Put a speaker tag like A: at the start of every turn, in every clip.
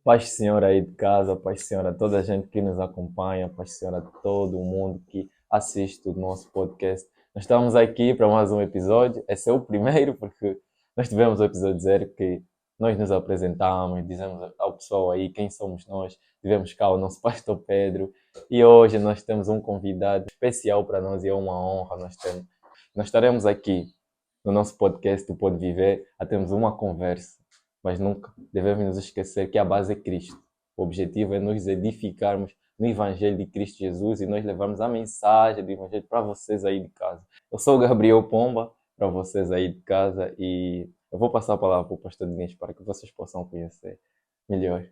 A: Paz do Senhor aí de casa, paz do Senhor a toda a gente que nos acompanha, paz do Senhor a todo o mundo que assiste o nosso podcast. Nós estamos aqui para mais um episódio. Esse é o primeiro, porque nós tivemos o episódio zero que nós nos apresentamos, dizemos ao pessoal aí quem somos nós. Tivemos cá o nosso pastor Pedro e hoje nós temos um convidado especial para nós e é uma honra nós estaremos aqui no nosso podcast, o Pode Viver, a termos uma conversa. Mas nunca devemos nos esquecer que a base é Cristo. O objetivo é nos edificarmos no Evangelho de Cristo Jesus e nós levarmos a mensagem do Evangelho para vocês aí de casa. Eu sou o Gabriel Pomba, para vocês aí de casa, e eu vou passar a palavra para o pastor Diniz para que vocês possam conhecer melhor.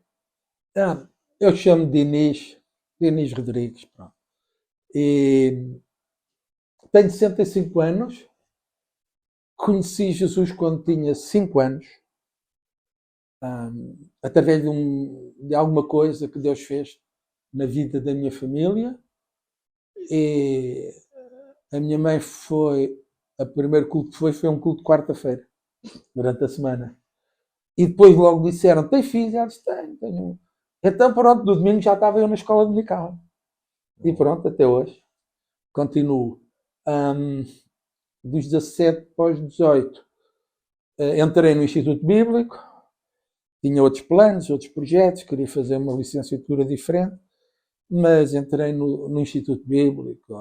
B: Eu chamo Diniz Rodrigues. Pronto. E tenho 65 anos. Conheci Jesus quando tinha 5 anos. Através de alguma coisa que Deus fez na vida da minha família. E a minha mãe o primeiro culto que foi um culto de quarta-feira, durante a semana. E depois logo disseram, tem filhos? Ela disse, tenho um. Então pronto, no domingo já estava eu na escola dominical. E pronto, até hoje. Continuo. Dos 17 para os 18, entrei no Instituto Bíblico. Tinha outros planos, outros projetos, queria fazer uma licenciatura diferente, mas entrei no Instituto Bíblico,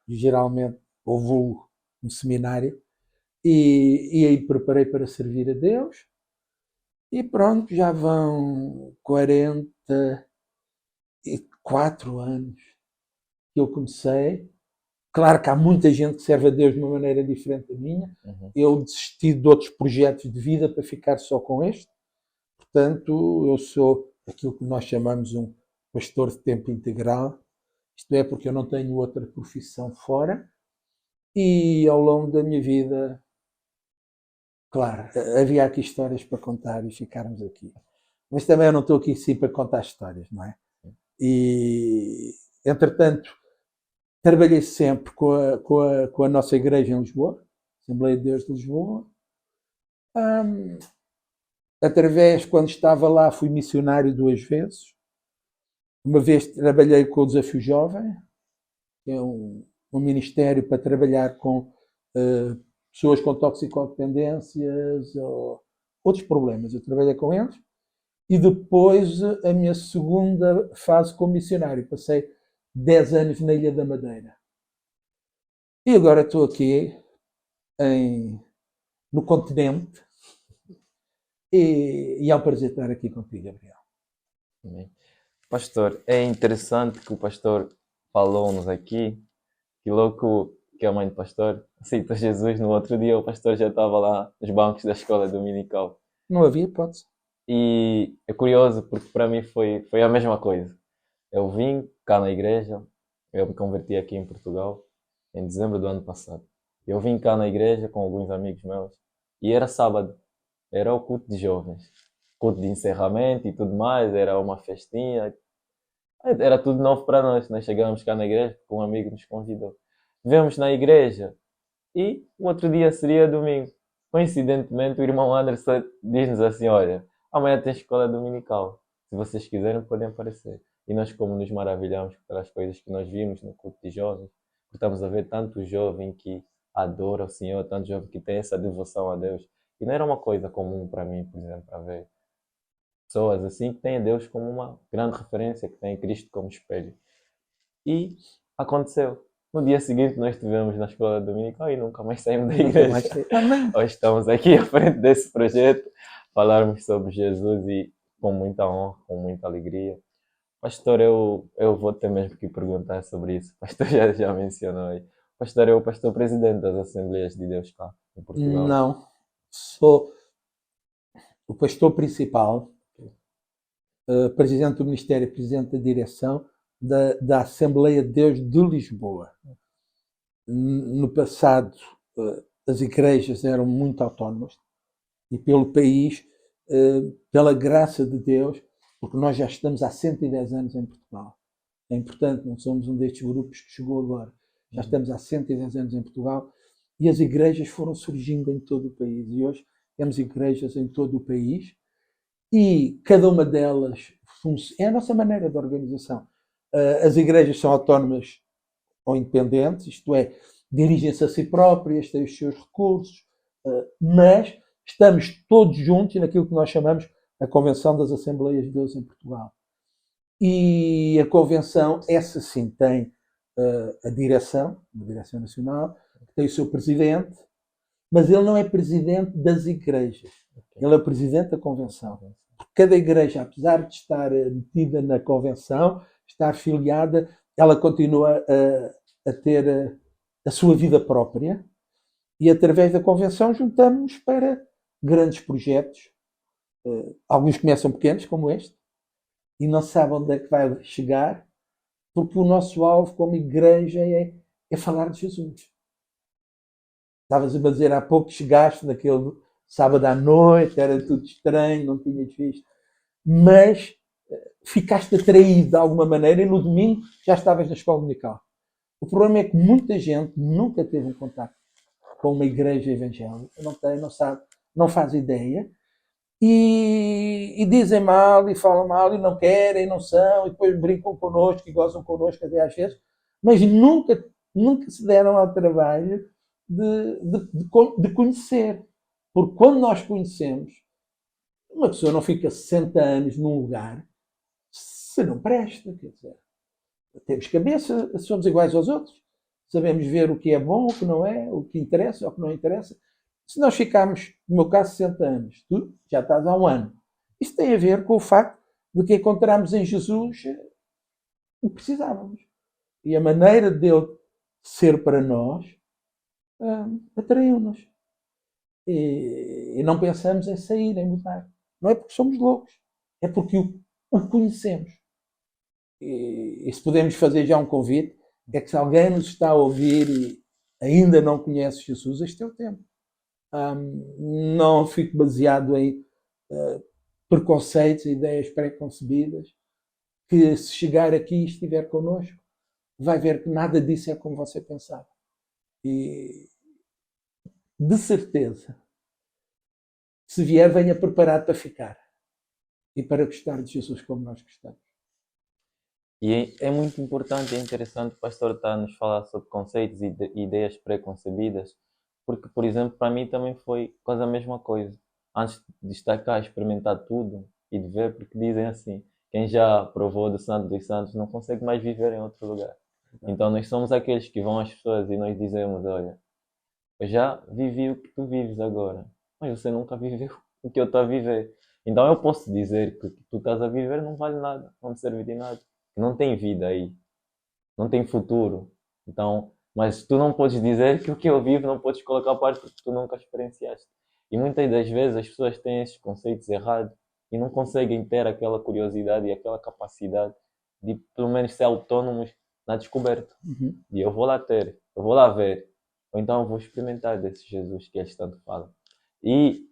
B: geralmente, ou vulgo, um seminário, e aí preparei para servir a Deus, e pronto, já vão 44 anos que eu comecei. Claro que há muita gente que serve a Deus de uma maneira diferente da minha. Eu desisti de outros projetos de vida para ficar só com este. Portanto, eu sou aquilo que nós chamamos um pastor de tempo integral, isto é, porque eu não tenho outra profissão fora, e ao longo da minha vida, claro, havia aqui histórias para contar e ficarmos aqui. Mas também eu não estou aqui sim para contar histórias, não é? E, entretanto, trabalhei sempre com a nossa igreja em Lisboa, Assembleia de Deus de Lisboa. Quando estava lá, fui missionário 2 vezes. Uma vez trabalhei com o Desafio Jovem, que é um ministério para trabalhar com pessoas com toxicodependências ou outros problemas. Eu trabalhei com eles. E depois, a minha segunda fase como missionário. Passei 10 anos na Ilha da Madeira. E agora estou aqui no continente. E é um prazer estar aqui contigo, Gabriel.
A: Amém. Pastor, é interessante que o pastor falou-nos aqui, que logo que a mãe do pastor aceitou Jesus, no outro dia o pastor já estava lá nos bancos da escola dominical.
B: Não havia hipótese.
A: E é curioso porque para mim foi a mesma coisa. Eu vim cá na igreja, eu me converti aqui em Portugal em dezembro do ano passado. Eu vim cá na igreja com alguns amigos meus e era sábado, era o culto de jovens, culto de encerramento e tudo mais, era uma festinha, era tudo novo para nós. Nós chegamos cá na igreja porque um amigo nos convidou. Vemos na igreja e o outro dia seria domingo. Coincidentemente, o irmão Anderson diz-nos assim: olha, amanhã tem escola dominical. Se vocês quiserem, podem aparecer. E nós, como nos maravilhamos pelas coisas que nós vimos no culto de jovens, porque estamos a ver tanto jovem que adora o Senhor, tanto jovem que tem essa devoção a Deus. E não era uma coisa comum para mim, por exemplo, para ver pessoas assim que têm Deus como uma grande referência, que têm Cristo como espelho. E aconteceu. No dia seguinte nós estivemos na escola dominical e nunca mais saímos da igreja. Hoje estamos aqui à frente desse projeto, falarmos sobre Jesus e com muita honra, com muita alegria. Pastor, eu vou ter mesmo que perguntar sobre isso. O pastor já mencionou aí. Pastor, é o pastor presidente das Assembleias de Deus cá em Portugal?
B: Não, sou o pastor principal, presidente do Ministério, presidente da direção da Assembleia de Deus de Lisboa. No passado, as igrejas eram muito autónomas e pelo país, pela graça de Deus, porque nós já estamos há 110 anos em Portugal. É importante, não somos um destes grupos que chegou agora. Já estamos há 110 anos em Portugal e as igrejas foram surgindo em todo o país. E hoje temos igrejas em todo o país e cada uma delas é a nossa maneira de organização. As igrejas são autónomas ou independentes, isto é, dirigem-se a si próprias, têm os seus recursos, mas estamos todos juntos naquilo que nós chamamos a Convenção das Assembleias de Deus em Portugal. E a Convenção, essa sim, tem a direção nacional, tem o seu presidente, mas ele não é presidente das igrejas, ele é presidente da Convenção. Cada igreja, apesar de estar metida na Convenção, estar filiada, ela continua a ter a sua vida própria e através da Convenção juntamos para grandes projetos. Alguns começam pequenos, como este, e não sabem onde é que vai chegar, porque o nosso alvo como igreja é falar de Jesus. Estavas a dizer há pouco, chegaste naquele sábado à noite, era tudo estranho, não tinhas visto, mas ficaste atraído de alguma maneira e no domingo já estavas na escola dominical. O problema é que muita gente nunca teve um contato com uma igreja evangélica, não tem, não sabe, não faz ideia, e dizem mal, e falam mal, e não querem, não são, e depois brincam connosco, e gozam connosco até às vezes, mas nunca se deram ao trabalho de conhecer. Porque quando nós conhecemos, uma pessoa não fica 60 anos num lugar se não presta, quer dizer, temos cabeça, somos iguais aos outros, sabemos ver o que é bom, o que não é, o que interessa, o que não interessa. Se nós ficarmos, no meu caso, 60 anos, tu já estás há um ano. Isto tem a ver com o facto de que encontramos em Jesus o que precisávamos. E a maneira dele ser para nós atraiu-nos. E não pensamos em sair, em mudar. Não é porque somos loucos, é porque o conhecemos. E se podemos fazer já um convite, é que se alguém nos está a ouvir e ainda não conhece Jesus, este é o tempo. Não fico baseado em preconceitos, ideias pré-concebidas, que se chegar aqui e estiver connosco, vai ver que nada disso é como você pensava. E de certeza, se vier, venha preparado para ficar e para gostar de Jesus como nós gostamos.
A: E é muito importante e interessante o pastor estar a nos falar sobre conceitos e ideias pré-concebidas, porque, por exemplo, para mim também foi quase a mesma coisa. Antes de estar cá a experimentar tudo e de ver, porque dizem assim, quem já provou do Santo dos Santos não consegue mais viver em outro lugar. Então nós somos aqueles que vão às pessoas e nós dizemos, olha, eu já vivi o que tu vives agora, mas você nunca viveu o que eu estou a viver. Então eu posso dizer que o que tu estás a viver não vale nada, não me serve de nada. Não tem vida aí, não tem futuro. Então, mas tu não podes dizer que o que eu vivo não podes colocar parte porque tu nunca experienciaste. E muitas das vezes as pessoas têm esses conceitos errados e não conseguem ter aquela curiosidade e aquela capacidade de pelo menos ser autónomos na descoberta. E eu vou lá ter, eu vou lá ver, ou então eu vou experimentar desse Jesus que eles tanto falam. E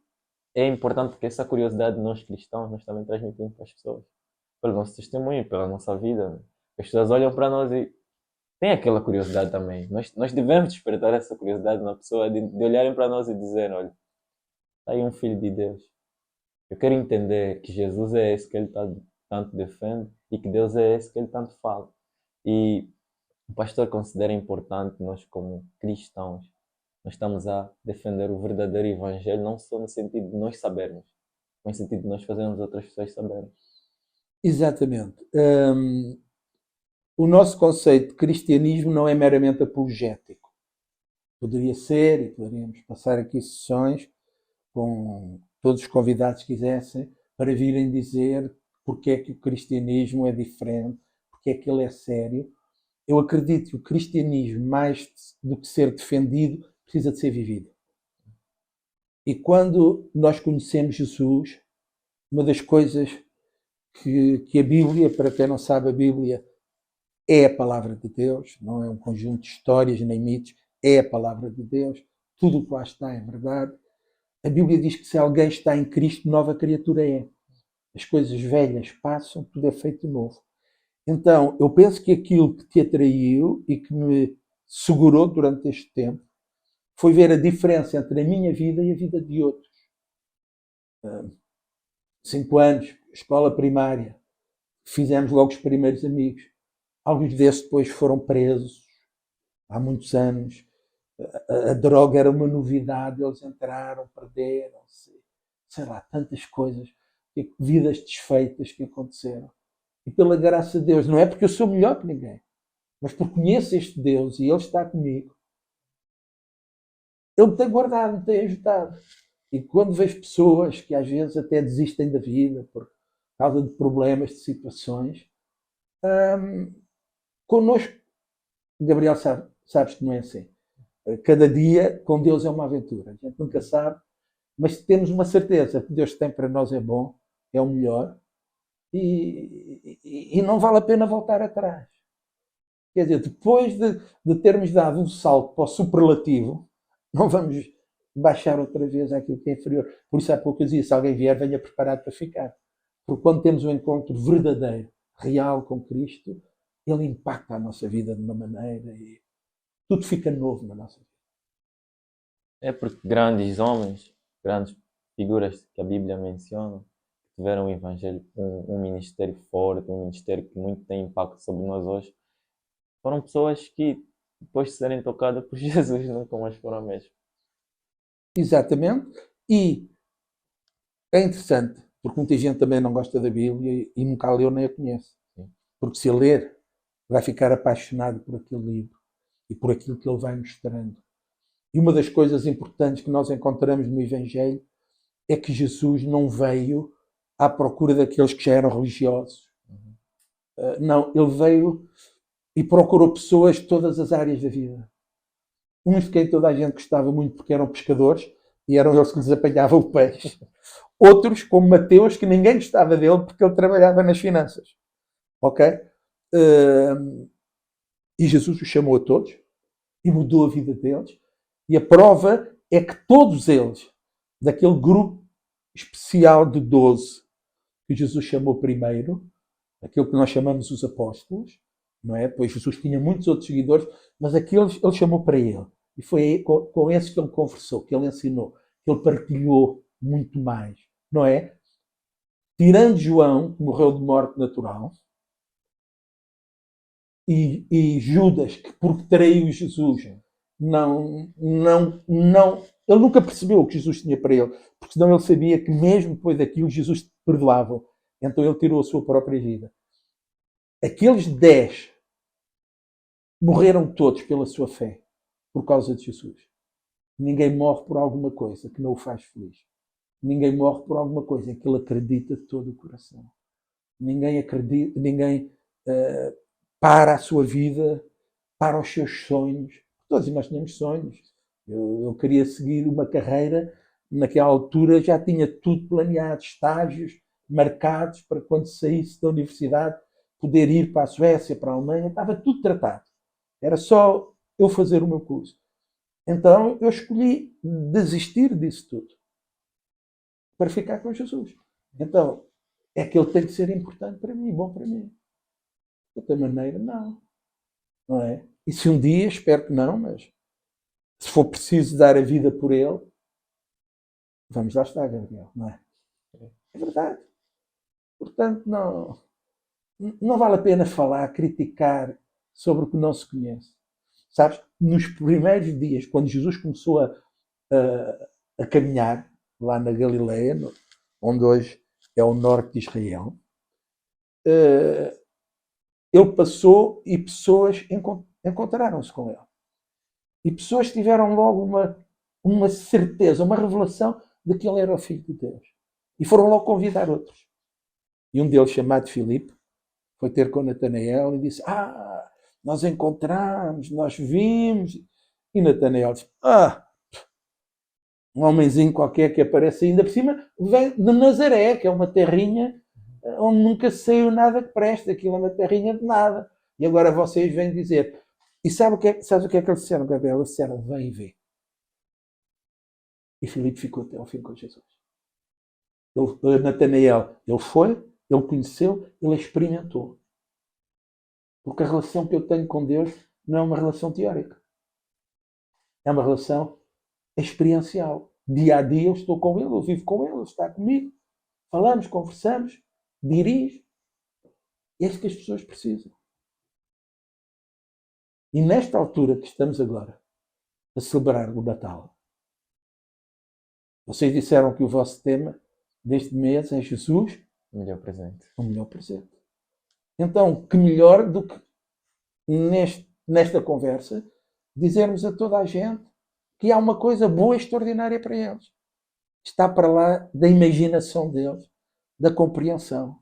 A: é importante que essa curiosidade nós cristãos nós também transmitimos para as pessoas, pelo nosso testemunho, pela nossa vida. As pessoas olham para nós e têm aquela curiosidade também. Nós devemos despertar essa curiosidade na pessoa de olharem para nós e dizer, olha, está aí um filho de Deus. Eu quero entender que Jesus é esse que ele tanto defende e que Deus é esse que ele tanto fala. E o pastor considera importante nós como cristãos, nós estamos a defender o verdadeiro evangelho, não só no sentido de nós sabermos, mas no sentido de nós fazermos outras pessoas saberem.
B: Exatamente. O nosso conceito de cristianismo não é meramente apologético. Poderia ser, e poderíamos passar aqui sessões com todos os convidados que quisessem, para virem dizer porque é que o cristianismo é diferente, porque é que ele é sério. Eu acredito que o cristianismo, mais do que ser defendido, precisa de ser vivido. E quando nós conhecemos Jesus, uma das coisas que a Bíblia, para quem não sabe, a Bíblia é a palavra de Deus, não é um conjunto de histórias nem mitos, é a palavra de Deus, tudo o que lá está é verdade. A Bíblia diz que se alguém está em Cristo, nova criatura é. As coisas velhas passam, tudo é feito novo. Então, eu penso que aquilo que te atraiu e que me segurou durante este tempo foi ver a diferença entre a minha vida e a vida de outros. 5 anos, escola primária, fizemos logo os primeiros amigos. Alguns desses depois foram presos há muitos anos. A droga era uma novidade, eles entraram, perderam-se, sei lá, tantas coisas, vidas desfeitas que aconteceram. E pela graça de Deus, não é porque eu sou melhor que ninguém, mas porque conheço este Deus e Ele está comigo. Ele me tem guardado, me tem ajudado. E quando vejo pessoas que às vezes até desistem da vida por causa de problemas, de situações, connosco, Gabriel, sabes que não é assim. Cada dia com Deus é uma aventura. A gente nunca sabe, mas temos uma certeza que Deus tem para nós é bom, é o melhor, e não vale a pena voltar atrás. Quer dizer, depois de termos dado um salto para o superlativo, não vamos baixar outra vez àquilo que é inferior. Por isso há pouco eu dizia, se alguém vier, venha preparado para ficar. Porque quando temos um encontro verdadeiro, real com Cristo, Ele impacta a nossa vida de uma maneira e tudo fica novo na nossa vida.
A: É porque grandes homens, grandes figuras que a Bíblia menciona, tiveram um evangelho, um ministério forte, um ministério que muito tem impacto sobre nós hoje, foram pessoas que, depois de serem tocadas por Jesus, nunca mais foram a mesma.
B: Exatamente. E é interessante, porque muita gente também não gosta da Bíblia e nunca a leu nem a conhece. Porque se a ler, vai ficar apaixonado por aquele livro e por aquilo que ele vai mostrando. E uma das coisas importantes que nós encontramos no Evangelho é que Jesus não veio à procura daqueles que já eram religiosos. Não, ele veio e procurou pessoas de todas as áreas da vida. Uns de quem toda a gente gostava muito porque eram pescadores e eram eles que lhes apanhavam o peixe. Outros, como Mateus, que ninguém gostava dele porque ele trabalhava nas finanças. Ok? E Jesus os chamou a todos e mudou a vida deles. E a prova é que todos eles, daquele grupo especial de 12 que Jesus chamou primeiro, aquilo que nós chamamos os apóstolos, não é? Pois Jesus tinha muitos outros seguidores, mas aqueles ele chamou para ele. E foi com esses que ele conversou, que ele ensinou, que ele partilhou muito mais, não é? Tirando João, que morreu de morte natural, e Judas, que porque traiu Jesus, ele nunca percebeu o que Jesus tinha para ele, porque senão ele sabia que mesmo depois daquilo Jesus perdoava. Então ele tirou a sua própria vida. Aqueles 10 morreram todos pela sua fé, por causa de Jesus. Ninguém morre por alguma coisa que não o faz feliz. Ninguém morre por alguma coisa em que ele acredita de todo o coração. Ninguém acredita, ninguém para a sua vida, para os seus sonhos. Todos nós tínhamos sonhos. Eu queria seguir uma carreira, naquela altura já tinha tudo planeado, estágios marcados para quando saísse da universidade poder ir para a Suécia, para a Alemanha, estava tudo tratado. Era só eu fazer o meu curso. Então eu escolhi desistir disso tudo para ficar com Jesus. Então é que ele tem que ser importante para mim, bom para mim. De outra maneira, não é? E se um dia, espero que não, mas se for preciso dar a vida por ele, vamos lá estar, Gabriel, não é? É verdade. Portanto, não vale a pena falar, criticar sobre o que não se conhece. Sabes, nos primeiros dias, quando Jesus começou a caminhar lá na Galileia, onde hoje é o norte de Israel, ele passou e pessoas encontraram-se com ele. E pessoas tiveram logo uma certeza, uma revelação de que ele era o Filho de Deus. E foram logo convidar outros. E um deles, chamado Filipe, foi ter com Natanael e disse: nós encontramos, nós vimos. E Natanael disse: um homenzinho qualquer que aparece ainda por cima, vem de Nazaré, que é uma terrinha onde nunca saiu nada que preste, aquilo é uma terrinha de nada. E agora vocês vêm dizer. E sabes o que é que eles disseram, Gabriel? Eles disseram: vem e vê. E Filipe ficou até ao fim com Jesus. Natanael, ele foi, ele conheceu, ele experimentou. Porque a relação que eu tenho com Deus não é uma relação teórica. É uma relação é experiencial. Dia a dia eu estou com ele, eu vivo com ele, ele está comigo. Falamos, conversamos, dirijo. É isso que as pessoas precisam. E nesta altura que estamos agora a celebrar o Natal, vocês disseram que o vosso tema deste mês é Jesus,
A: O melhor presente.
B: o melhor presente. Então, que melhor do que nesta conversa dizermos a toda a gente que há uma coisa boa e extraordinária para eles. Está para lá da imaginação deles, da compreensão.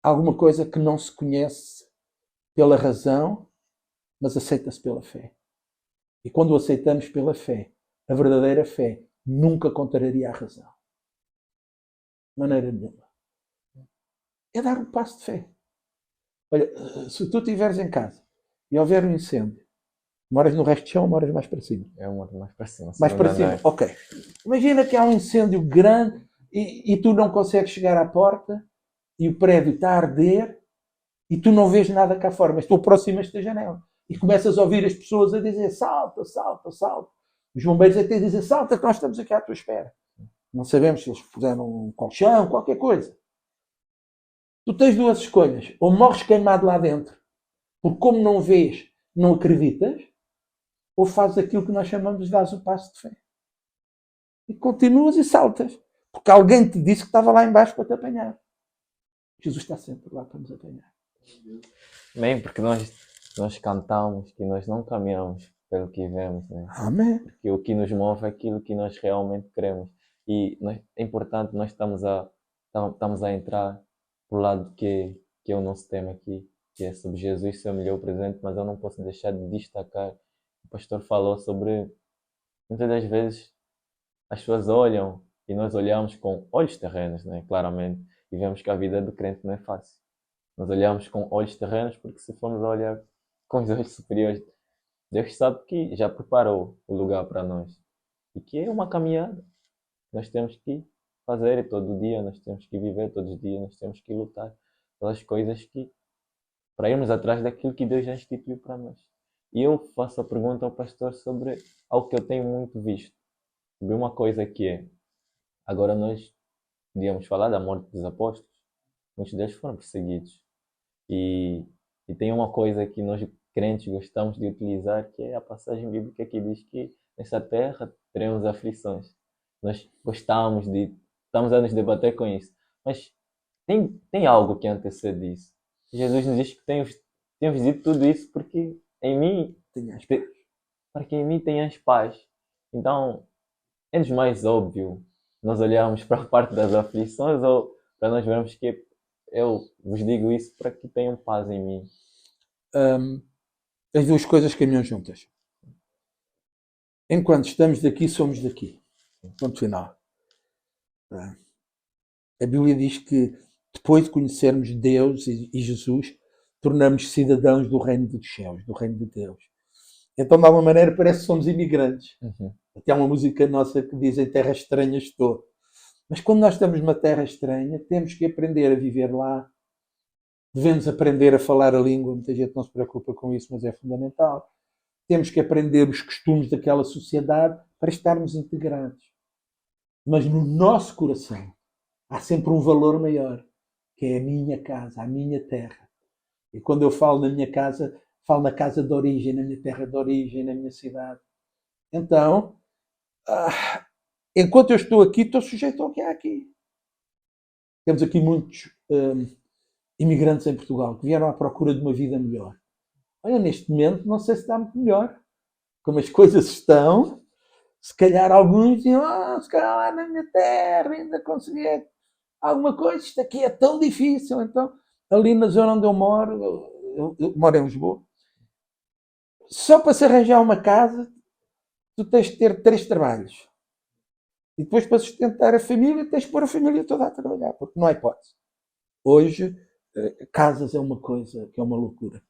B: Alguma coisa que não se conhece pela razão, mas aceita-se pela fé. E quando o aceitamos pela fé, a verdadeira fé nunca contraria a razão. De maneira nenhuma. É dar um passo de fé. Olha, se tu estiveres em casa e houver um incêndio, moras no resto de chão ou moras mais para cima?
A: É uma mais para cima.
B: Mais para cima, ok. Imagina que há um incêndio grande e tu não consegues chegar à porta e o prédio está a arder e tu não vês nada cá fora, mas tu aproximas-te da janela e começas a ouvir as pessoas a dizer salta, salta, salta. Os bombeiros até dizem salta, nós estamos aqui à tua espera. Não sabemos se eles puseram um colchão, qualquer coisa. Tu tens duas escolhas. Ou morres queimado lá dentro, porque como não vês, não acreditas, ou fazes aquilo que nós chamamos de dar o passo de fé. E continuas e saltas. Porque alguém te disse que estava lá embaixo para te apanhar. Jesus está sempre lá para nos apanhar.
A: Bem, porque nós cantamos que nós não caminhamos pelo que vemos, né?
B: Amém.
A: Porque o que nos move é aquilo que nós realmente queremos. E é importante, nós estamos a entrar para o lado que é o nosso tema aqui, que é sobre Jesus ser o melhor presente, mas eu não posso deixar de destacar. O pastor falou sobre, muitas das vezes, as pessoas olham e nós olhamos com olhos terrenos, né? Claramente, e vemos que a vida do crente não é fácil. Nós olhamos com olhos terrenos porque se formos a olhar com os olhos superiores, Deus sabe que já preparou o lugar para nós. E que é uma caminhada. Nós temos que fazer todo dia, nós temos que viver todos os dias, nós temos que lutar pelas coisas para irmos atrás daquilo que Deus já instituiu para nós. E eu faço a pergunta ao pastor sobre algo que eu tenho muito visto. Sobre uma coisa que é, agora nós podíamos falar da morte dos apóstolos. Muitos deles foram perseguidos. E tem uma coisa que nós crentes gostamos de utilizar, que é a passagem bíblica que diz que nessa terra teremos aflições. Nós estamos a nos debater com isso. Mas tem algo que antecede isso. Jesus nos diz que temos dito tudo isso porque em mim, para que em mim tenhas paz. Então, é-nos mais óbvio nós olharmos para a parte das aflições ou para nós vermos que eu vos digo isso para que tenham paz em mim.
B: As duas coisas caminham juntas. Enquanto estamos daqui, somos daqui. Ponto final. A Bíblia diz que depois de conhecermos Deus e Jesus, tornamos cidadãos do reino dos céus, do reino de Deus. Então, de alguma maneira, parece que somos imigrantes. Até há uma música nossa que diz em terra estranha estou. Mas quando nós estamos numa terra estranha, temos que aprender a viver lá. Devemos aprender a falar a língua. Muita gente não se preocupa com isso, mas é fundamental. Temos que aprender os costumes daquela sociedade para estarmos integrados. Mas no nosso coração há sempre um valor maior, que é a minha casa, a minha terra. E quando eu falo na minha casa, falo na casa de origem, na minha terra de origem, na minha cidade. Então, enquanto eu estou aqui, estou sujeito ao que há aqui. Temos aqui muitos imigrantes em Portugal que vieram à procura de uma vida melhor. Olha, neste momento, não sei se está muito melhor. Como as coisas estão, se calhar alguns diziam, se calhar lá na minha terra ainda consegui alguma coisa, isto aqui é tão difícil. Então, ali na zona onde eu moro, eu moro em Lisboa, só para se arranjar uma casa, tu tens de ter 3 trabalhos. E depois, para sustentar a família, tens de pôr a família toda a trabalhar, porque não há hipótese. Hoje, casas é uma coisa que é uma loucura.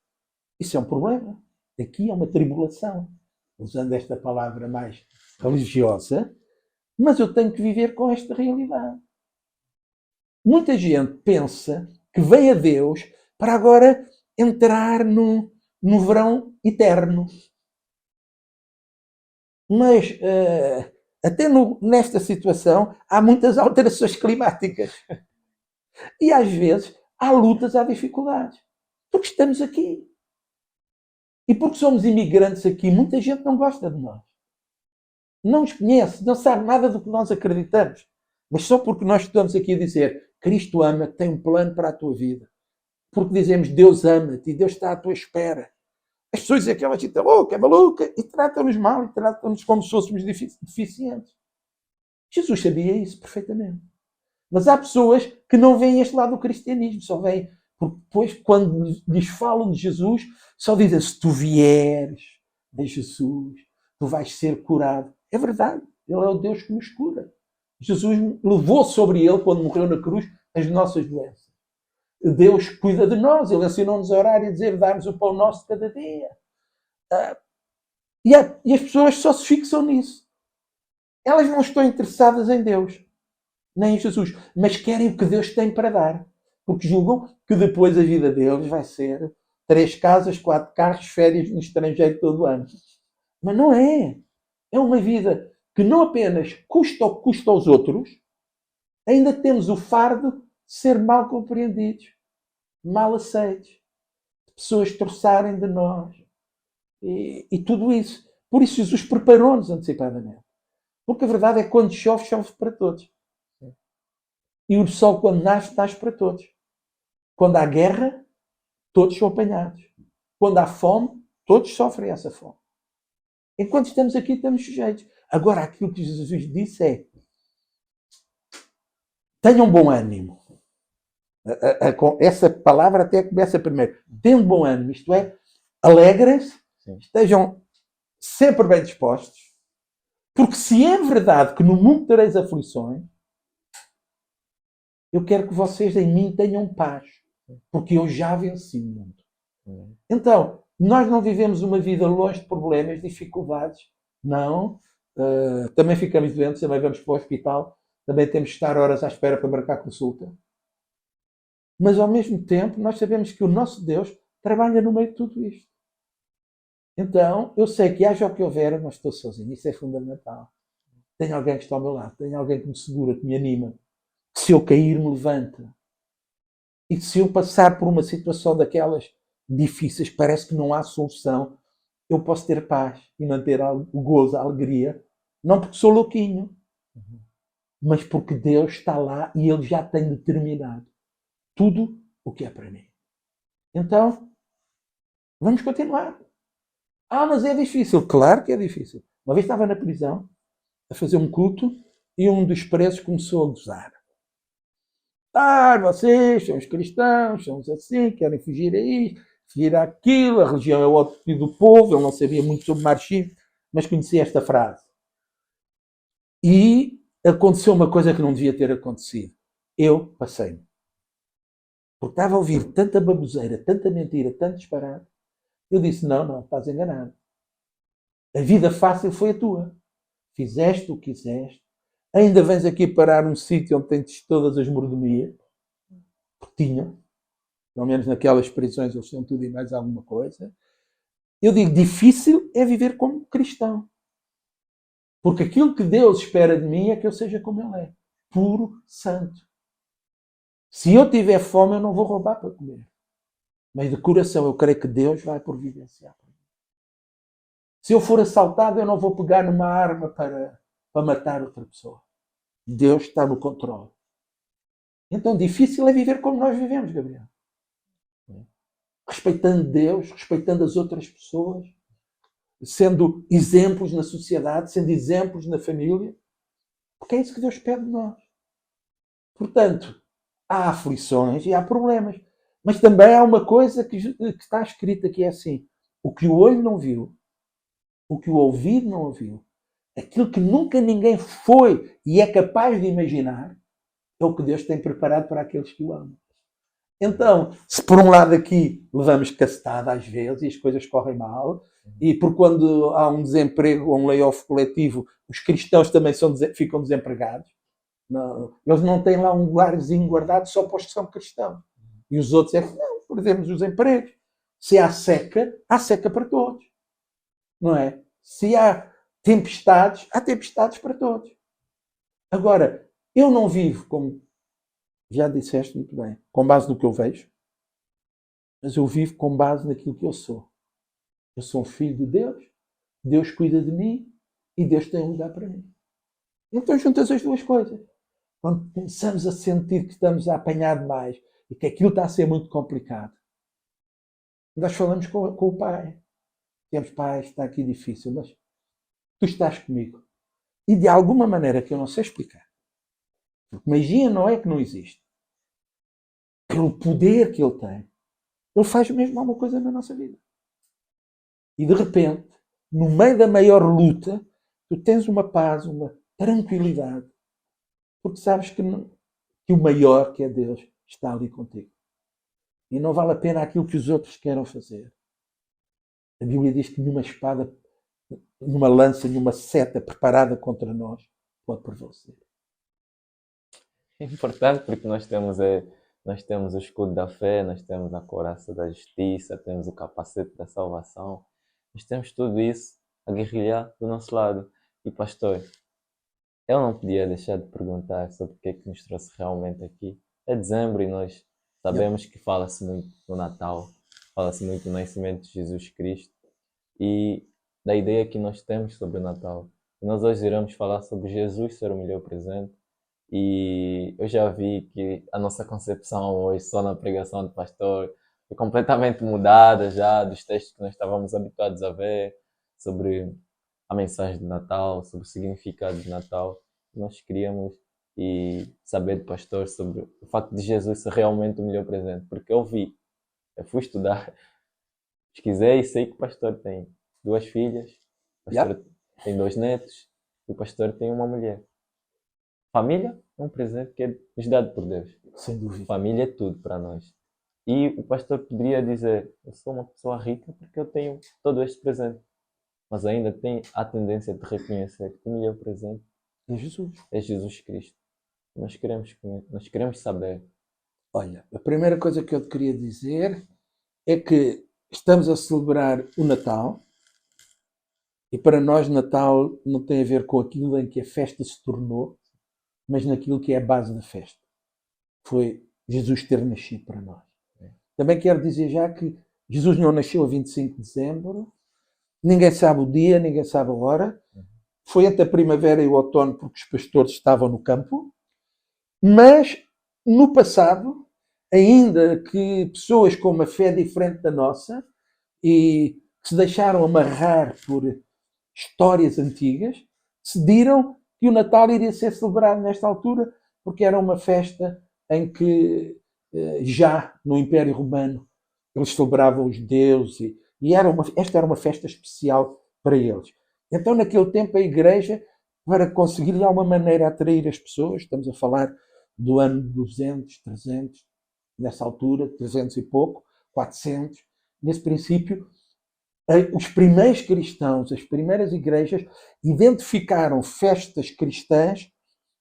B: Isso é um problema. Aqui é uma tribulação. Usando esta palavra mais religiosa, mas eu tenho que viver com esta realidade. Muita gente pensa que vem a Deus para agora entrar no verão eterno. Mas até nesta situação há muitas alterações climáticas. E às vezes há lutas, há dificuldades. Porque estamos aqui. E porque somos imigrantes aqui, muita gente não gosta de nós. Não nos conhece, não sabe nada do que nós acreditamos. Mas só porque nós estamos aqui a dizer Cristo ama, tem um plano para a tua vida. Porque dizemos Deus ama-te e Deus está à tua espera. As pessoas dizem que ela é louca, é maluca, e tratam-nos mal, e tratam-nos como se fôssemos deficientes. Jesus sabia isso perfeitamente. Mas há pessoas que não veem este lado do cristianismo, só veem, porque depois, quando lhes falam de Jesus, só dizem, se tu vieres a Jesus, tu vais ser curado. É verdade, Ele é o Deus que nos cura. Jesus levou sobre Ele, quando morreu na cruz, as nossas doenças. Deus cuida de nós, Ele ensinou-nos a orar e a dizer, dá-nos o pão nosso de cada dia. E as pessoas só se fixam nisso. Elas não estão interessadas em Deus, nem em Jesus, mas querem o que Deus tem para dar. Porque julgam que depois a vida deles vai ser 3 casas, 4 carros, férias no estrangeiro todo ano. Mas não é. É uma vida que não apenas custa o que custa aos outros, ainda temos o fardo de ser mal compreendidos, mal aceitos, de pessoas troçarem de nós. E tudo isso. Por isso Jesus preparou-nos antecipadamente. Porque a verdade é que quando chove, chove para todos. E o sol, quando nasce, nasce para todos. Quando há guerra, todos são apanhados. Quando há fome, todos sofrem essa fome. Enquanto estamos aqui, estamos sujeitos. Agora, aquilo que Jesus disse é: tenham bom ânimo. Essa palavra até começa primeiro. Tenham bom ânimo, isto é, alegrem-se, estejam sempre bem dispostos, porque se é verdade que no mundo tereis aflições, eu quero que vocês em mim tenham paz, porque eu já venci o mundo. Então, nós não vivemos uma vida longe de problemas, dificuldades, não. Também ficamos doentes, também vamos para o hospital, também temos que estar horas à espera para marcar consulta. Mas, ao mesmo tempo, nós sabemos que o nosso Deus trabalha no meio de tudo isto. Então, eu sei que haja o que houver, eu não estou sozinho. Isso é fundamental. Tenho alguém que está ao meu lado, tenho alguém que me segura, que me anima. Que se eu cair, me levanta. E que se eu passar por uma situação daquelas difíceis, parece que não há solução, eu posso ter paz e manter o gozo, a alegria. Não porque sou louquinho, mas porque Deus está lá e Ele já tem determinado tudo o que é para mim. Então, vamos continuar. Mas é difícil. Claro que é difícil. Uma vez estava na prisão a fazer um culto e um dos presos começou a gozar. Vocês são os cristãos, são assim, querem fugir a isto, fugir àquilo, a religião é o ópio do povo. Ele não sabia muito sobre marxismo, mas conhecia esta frase. E aconteceu uma coisa que não devia ter acontecido. Eu passei-me. Porque estava a ouvir tanta baboseira, tanta mentira, tanto disparate. Eu disse, não, estás enganado. A vida fácil foi a tua. Fizeste o que quiseste. Ainda vens aqui parar num sítio onde tens todas as mordomias. Porque tinham. Pelo menos naquelas prisões eles tinham tudo e mais alguma coisa. Eu digo, difícil é viver como cristão. Porque aquilo que Deus espera de mim é que eu seja como Ele é. Puro, santo. Se eu tiver fome, eu não vou roubar para comer. Mas de coração eu creio que Deus vai providenciar. Se eu for assaltado, eu não vou pegar numa arma para matar outra pessoa. Deus está no controle. Então, difícil é viver como nós vivemos, Gabriel. Respeitando Deus, respeitando as outras pessoas, sendo exemplos na sociedade, sendo exemplos na família, porque é isso que Deus pede de nós. Portanto, há aflições e há problemas. Mas também há uma coisa que está escrita que é assim: o que o olho não viu, o que o ouvido não ouviu, aquilo que nunca ninguém foi e é capaz de imaginar, é o que Deus tem preparado para aqueles que o amam. Então, se por um lado aqui levamos cacetada às vezes e as coisas correm mal, e por quando há um desemprego ou um layoff coletivo, os cristãos também ficam desempregados. Não, eles não têm lá um lugarzinho guardado só para os que são cristãos. E os outros é que não, perdemos os empregos. Se há seca para todos. Não é? Se há há tempestades para todos. Agora, eu não vivo, como já disseste muito bem, com base no que eu vejo, mas eu vivo com base naquilo que eu sou. Eu sou um filho de Deus, Deus cuida de mim e Deus tem um lugar para mim. Então juntas as duas coisas. Quando começamos a sentir que estamos a apanhar demais e que aquilo está a ser muito complicado, nós falamos com o pai. Temos, pai, está aqui difícil, mas tu estás comigo. E de alguma maneira que eu não sei explicar, porque magia não é que não existe, pelo poder que ele tem, ele faz mesmo alguma coisa na nossa vida. E de repente, no meio da maior luta, tu tens uma paz, uma tranquilidade, porque sabes que o maior, que é Deus, está ali contigo. E não vale a pena aquilo que os outros queiram fazer. A Bíblia diz que nenhuma espada, nenhuma lança, nenhuma seta preparada contra nós pode prevalecer.
A: É importante porque nós temos o escudo da fé, nós temos a couraça da justiça, temos o capacete da salvação. Nós temos tudo isso a guerrilhar do nosso lado. E pastor, eu não podia deixar de perguntar sobre o que é que nos trouxe realmente aqui. É dezembro e nós sabemos que fala-se muito no Natal, fala-se muito no nascimento de Jesus Cristo e da ideia que nós temos sobre o Natal. E nós hoje iremos falar sobre Jesus ser o melhor presente. E eu já vi que a nossa concepção hoje, só na pregação do pastor, foi completamente mudada já dos textos que nós estávamos habituados a ver sobre a mensagem de Natal, sobre o significado de Natal. Nós queríamos saber do pastor sobre o facto de Jesus ser realmente o melhor presente, porque eu fui estudar, pesquisei e sei que o pastor tem duas filhas, o pastor tem dois netos e o pastor tem uma mulher. Família é um presente que é nos dado por Deus.
B: Sem dúvida.
A: Família é tudo para nós. E o pastor poderia dizer, eu sou uma pessoa rica porque eu tenho todo este presente. Mas ainda tem a tendência de reconhecer que o melhor presente é Jesus Cristo. Nós queremos saber.
B: Olha, a primeira coisa que eu te queria dizer é que estamos a celebrar o Natal e para nós Natal não tem a ver com aquilo em que a festa se tornou, mas naquilo que é a base da festa. Foi Jesus ter nascido para nós. Também quero dizer já que Jesus não nasceu a 25 de dezembro, ninguém sabe o dia, ninguém sabe a hora. Foi entre a primavera e o outono porque os pastores estavam no campo, mas no passado, ainda que pessoas com uma fé diferente da nossa e que se deixaram amarrar por histórias antigas, decidiram que o Natal iria ser celebrado nesta altura porque era uma festa em que já no Império Romano eles celebravam os deuses e esta era uma festa especial para eles. Então naquele tempo a Igreja, para conseguir de alguma maneira atrair as pessoas, estamos a falar do ano 200, 300, nessa altura, 300 e pouco, 400, nesse princípio, os primeiros cristãos, as primeiras igrejas, identificaram festas cristãs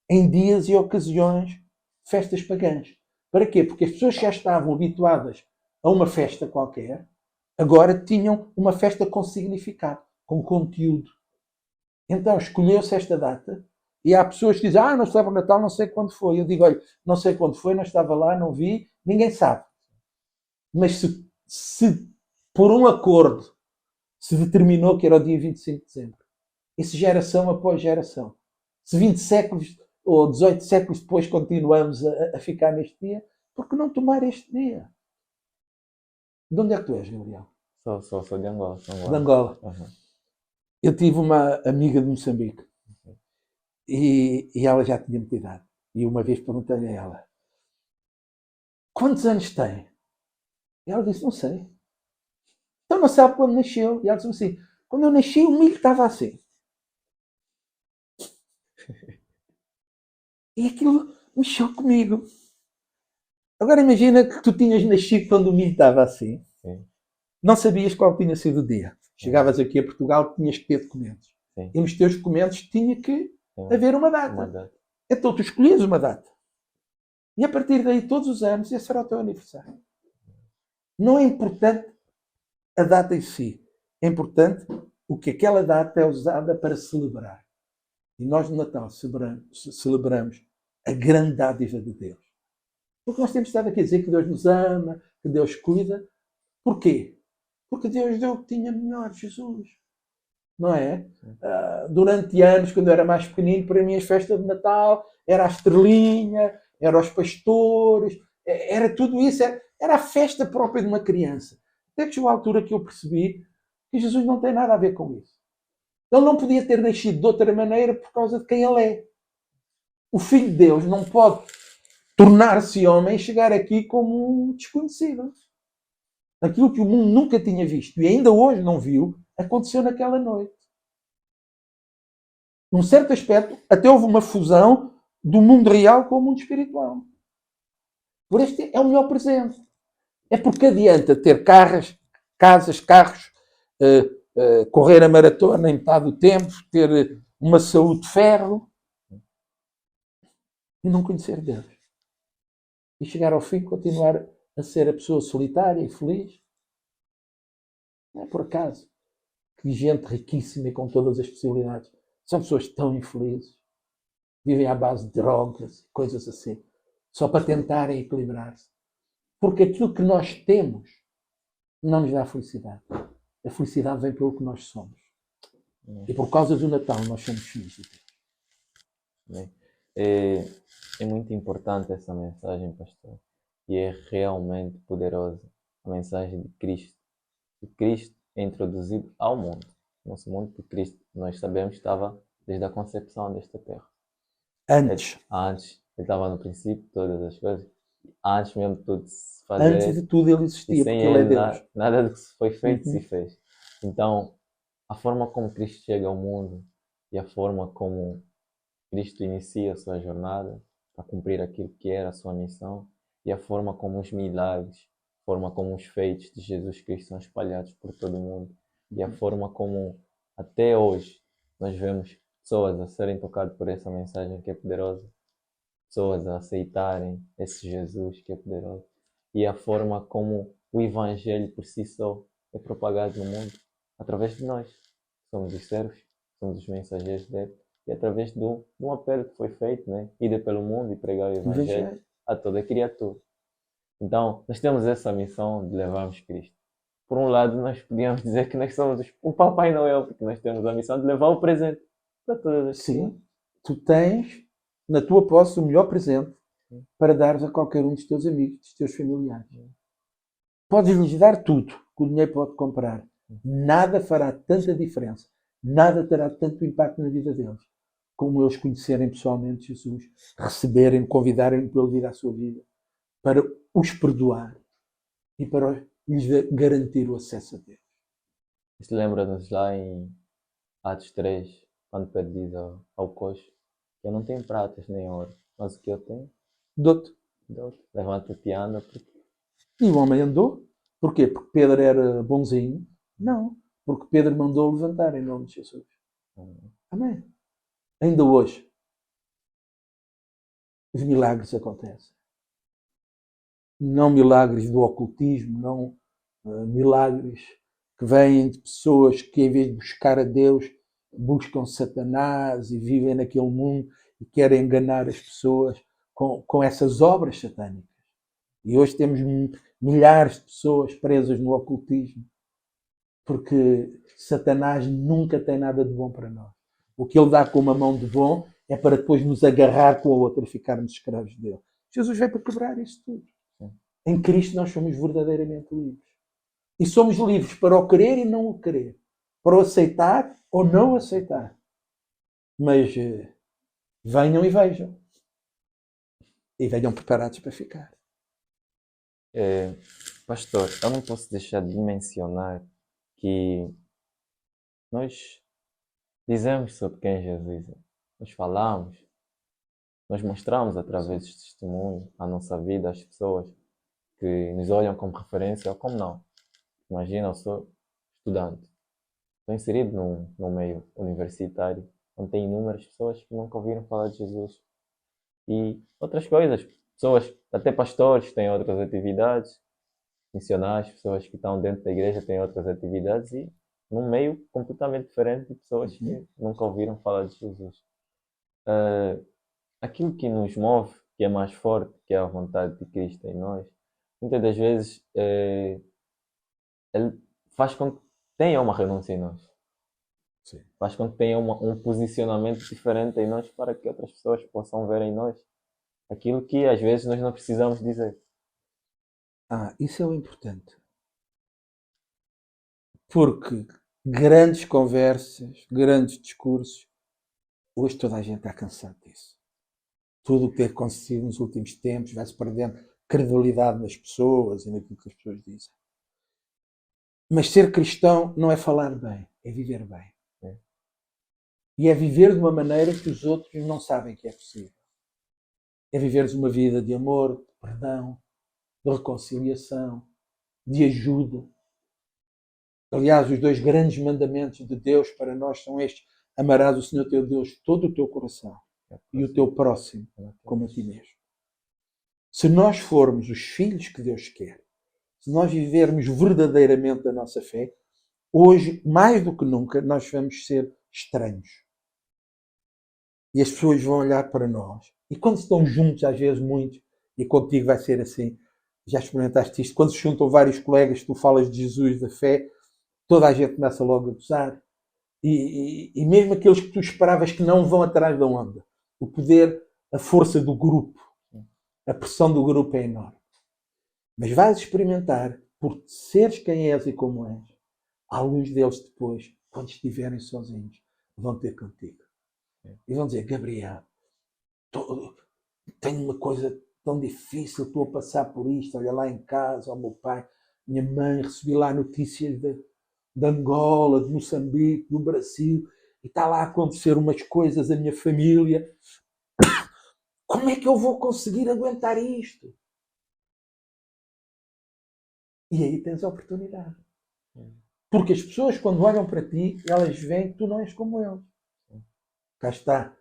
B: em dias e ocasiões, festas pagãs. Para quê? Porque as pessoas já estavam habituadas a uma festa qualquer, agora tinham uma festa com significado, com conteúdo. Então escolheu-se esta data e há pessoas que dizem, não celebro o Natal, não sei quando foi. Eu digo, olha, não sei quando foi, não estava lá, não vi, ninguém sabe. Mas se por um acordo se determinou que era o dia 25 de dezembro, e se geração após geração, se 20 séculos ou 18 séculos depois continuamos a ficar neste dia, por que não tomar este dia? De onde é que tu és, Gabriel?
A: Sou de Angola.
B: De Angola.
A: Uhum.
B: Eu tive uma amiga de Moçambique e ela já tinha muita idade. E uma vez perguntei a ela, quantos anos tem? E ela disse, não sei. Então não sabe quando nasceu. E ela disse assim, quando eu nasci o milho estava assim. E aquilo mexeu comigo. Agora imagina que tu tinhas nascido quando o milho estava assim.
A: Sim.
B: Não sabias qual tinha sido o dia. Chegavas aqui a Portugal, tinhas que ter documentos.
A: Sim.
B: E nos teus documentos tinha que haver uma data.
A: Uma data.
B: Então tu escolhias uma data. E a partir daí, todos os anos, esse era o teu aniversário. Não é importante a data em si. É importante o que aquela data é usada para celebrar. E nós no Natal celebramos a grande dádiva de Deus. Porque nós temos estado aqui a dizer que Deus nos ama, que Deus cuida. Porquê? Porque Deus deu o que tinha melhor, Jesus. Não é? Durante anos, quando eu era mais pequenino, para mim as festas de Natal era a estrelinha, eram os pastores, era tudo isso, era a festa própria de uma criança. Até que chegou a altura que eu percebi que Jesus não tem nada a ver com isso. Ele não podia ter nascido de outra maneira por causa de quem ele é. O Filho de Deus não pode tornar-se homem e chegar aqui como um desconhecido. Aquilo que o mundo nunca tinha visto e ainda hoje não viu, aconteceu naquela noite. Num certo aspecto, até houve uma fusão do mundo real com o mundo espiritual. Por este é o melhor presente. É porque adianta ter casas, carros, correr a maratona em metade do tempo, ter uma saúde de ferro e não conhecer Deus. E chegar ao fim continuar a ser a pessoa solitária e feliz. Não é por acaso que gente riquíssima e com todas as possibilidades são pessoas tão infelizes. Vivem à base de drogas, coisas assim. Só para tentarem equilibrar-se. Porque aquilo que nós temos não nos dá felicidade. A felicidade vem pelo que nós somos. E por causa do Natal nós somos filhos de Deus.
A: Bem, é muito importante essa mensagem, pastor. E é realmente poderosa. A mensagem de Cristo. E Cristo é introduzido ao mundo. Nosso mundo de Cristo, nós sabemos, estava desde a concepção desta terra.
B: Antes.
A: Antes. Ele estava no princípio, todas as coisas. Antes mesmo de tudo se fazer.
B: Antes de tudo ele existia, porque ele é Deus.
A: Nada do que foi feito se fez. Então, a forma como Cristo chega ao mundo e a forma como Cristo inicia a sua jornada para cumprir aquilo que era a sua missão e a forma como os milagres, a forma como os feitos de Jesus Cristo são espalhados por todo o mundo e a forma como até hoje nós vemos pessoas a serem tocadas por essa mensagem que é poderosa, pessoas a aceitarem esse Jesus que é poderoso e a forma como o Evangelho por si só é propagado no mundo através de nós. Somos os servos, somos os mensageiros dele e através de um apelo que foi feito, né? Ir pelo mundo e pregar o Evangelho a toda criatura. Então, nós temos essa missão de levarmos Cristo. Por um lado, nós podíamos dizer que nós somos o Papai Noel, porque nós temos a missão de levar o presente para todas as pessoas.
B: Sim, tu tens na tua posse o melhor presente para dares a qualquer um dos teus amigos, dos teus familiares. Podes-lhes dar tudo que o dinheiro pode comprar. Nada fará tanta diferença. Nada terá tanto impacto na vida deles como eles conhecerem pessoalmente Jesus, receberem, convidarem para ele vir à sua vida, para os perdoar e para lhes garantir o acesso a Deus.
A: Isto lembra-nos lá em Atos 3, quando Pedro diz ao coxo: eu não tenho pratas nem ouro, mas o que eu tenho,
B: dou-te.
A: Levanta-te e anda.
B: E o homem andou. Porquê? Porque Pedro era bonzinho? Não. Porque Pedro mandou levantar em nome de Jesus. Amém. Ainda hoje, os milagres acontecem. Não milagres do ocultismo, não milagres que vêm de pessoas que, em vez de buscar a Deus, buscam Satanás e vivem naquele mundo e querem enganar as pessoas com essas obras satânicas. E hoje temos milhares de pessoas presas no ocultismo, porque Satanás nunca tem nada de bom para nós. O que ele dá com uma mão de bom é para depois nos agarrar com a outra e ficarmos escravos dele. Jesus veio para quebrar isso tudo. Em Cristo nós somos verdadeiramente livres. E somos livres para o querer e não o querer. Para o aceitar ou não aceitar. Mas venham e vejam. E venham preparados para ficar.
A: Pastor, eu não posso deixar de mencionar que nós dizemos sobre quem Jesus é. Nós falamos, nós mostramos através dos testemunhos a nossa vida às pessoas que nos olham como referência ou como não. Imagina, eu sou estudante, estou inserido num meio universitário onde tem inúmeras pessoas que nunca ouviram falar de Jesus. E outras coisas, pessoas, até pastores têm outras atividades, missionários, pessoas que estão dentro da igreja têm outras atividades e num meio completamente diferente de pessoas que nunca ouviram falar de Jesus. Ah, aquilo que nos move, que é mais forte, que é a vontade de Cristo em nós, muitas das vezes ele faz com que tenha uma renúncia em nós.
B: Sim.
A: Faz com que tenha um posicionamento diferente em nós para que outras pessoas possam ver em nós aquilo que às vezes nós não precisamos dizer.
B: Isso é o importante. Porque grandes conversas, grandes discursos, hoje toda a gente está cansado disso. Tudo o que tem acontecido nos últimos tempos vai-se perdendo credibilidade nas pessoas e naquilo que as pessoas dizem. Mas ser cristão não é falar bem, é viver bem.
A: É.
B: E é viver de uma maneira que os outros não sabem que é possível. É viveres uma vida de amor, de perdão, de reconciliação, de ajuda. Aliás, os dois grandes mandamentos de Deus para nós são estes: amarás o Senhor teu Deus de todo o teu coração e o teu próximo como a ti mesmo. Se nós formos os filhos que Deus quer, se nós vivermos verdadeiramente a nossa fé, hoje, mais do que nunca, nós vamos ser estranhos. E as pessoas vão olhar para nós. E quando estão juntos, às vezes muitos, e contigo vai ser assim, já experimentaste isto, quando se juntam vários colegas, tu falas de Jesus, da fé, toda a gente começa logo a gozar. E mesmo aqueles que tu esperavas que não vão atrás da onda. O poder, a força do grupo, a pressão do grupo é enorme. Mas vais experimentar, por seres quem és e como és, alguns deles depois, quando estiverem sozinhos, vão ter contigo. E vão dizer: Gabriel, tenho uma coisa tão difícil, estou a passar por isto, olha lá em casa, ao meu pai, minha mãe, recebi lá notícias de Angola, de Moçambique, do Brasil, e está lá a acontecer umas coisas, a minha família. Como é que eu vou conseguir aguentar isto? E aí tens a oportunidade. Porque as pessoas, quando olham para ti, elas veem que tu não és como eles. Cá está.